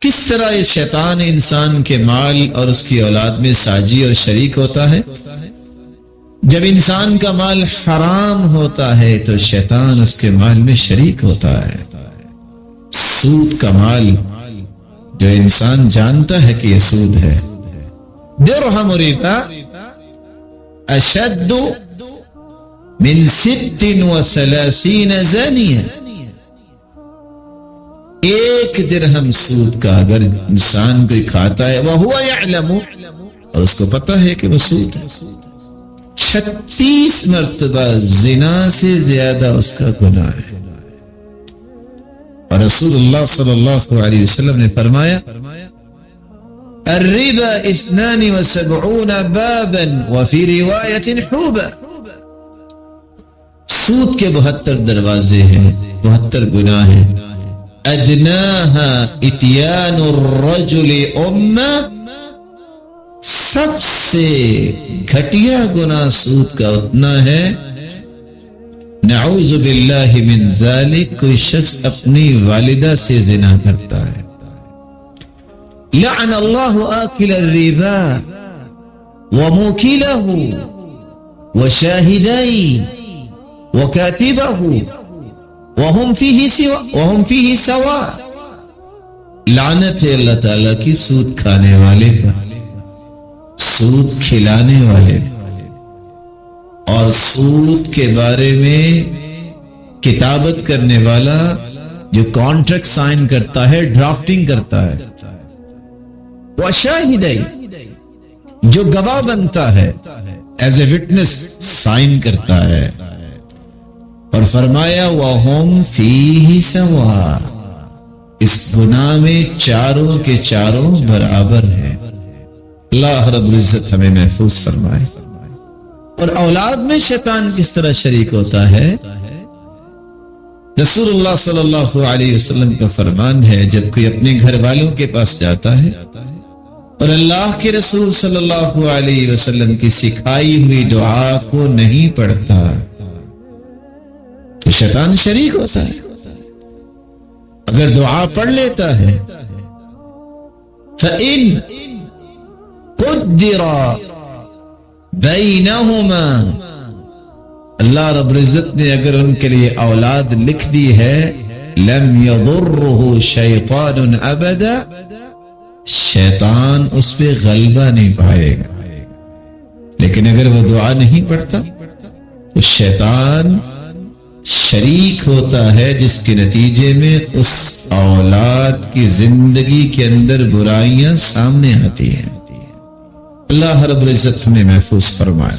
کس طرح یہ شیطان انسان کے مال اور اس کی اولاد میں ساجی اور شریک ہوتا ہے؟ جب انسان کا مال حرام ہوتا ہے تو شیطان اس کے مال میں شریک ہوتا ہے۔ سود کا مال جو انسان جانتا ہے کہ یہ سود ہے، درہم ربا اشد من 36 زانیہ، ایک درہم سود کا اگر انسان کوئی کھاتا ہے وَهُوَ يَعْلَمُ، اور اس کو پتہ ہے کہ وہ سود ہے، 36 مرتبہ زنا سے زیادہ اس کا گناہ ہے۔ اور رسول اللہ صلی اللہ علیہ وسلم نے فرمایا الربا 72 بابا وفی روایت حوبا، سود کے 72 دروازے ہیں، 72 گناہ ہیں، ادناہا اتیان الرجل امہ، سب سے گھٹیا گناہ سود کا اتنا ہے، نعوذ باللہ من ذالک، کوئی شخص اپنی والدہ سے زنا کرتا ہے۔ لعن اللہ آکل الربا وموکلہ وشاہدی وکاتبہ وہم فیہ سوا، لعنت ہے اللہ تعالیٰ کی سود کھانے والے پر، سود کھلانے والے اور سود کے بارے میں کتابت کرنے والا، جو کانٹریکٹ سائن کرتا ہے، ڈرافٹنگ کرتا ہے، وشاہدی، جو گواہ بنتا ہے، ایز اے وٹنس سائن کرتا ہے، اور فرمایا وَهُمْ فِيهِ سَوَاء، اس گناہ میں چاروں کے چاروں برابر ہیں۔ اللہ رب العزت ہمیں محفوظ فرمائے۔ اور اولاد میں شیطان کس طرح شریک ہوتا ہے؟ رسول اللہ صلی اللہ علیہ وسلم کا فرمان ہے، جب کوئی اپنے گھر والوں کے پاس جاتا ہے اور اللہ کے رسول صلی اللہ علیہ وسلم کی سکھائی ہوئی دعا کو نہیں پڑھتا تو شیطان شریک ہوتا ہے۔ اگر دعا پڑھ لیتا ہے فَإِن قُدِّرَ بَيْنَهُمَا، اللہ رب العزت نے اگر ان کے لیے اولاد لکھ دی ہے، لَمْ يَضُرُّهُ شَيْطَانٌ أَبَدًا، شیطان اس پہ غلبہ نہیں پائے گا۔ لیکن اگر وہ دعا نہیں پڑھتا تو شیطان شریک ہوتا ہے، جس کے نتیجے میں اس اولاد کی زندگی کے اندر برائیاں سامنے آتی ہیں۔ اللہ رب العزت ہمیں محفوظ فرمائے۔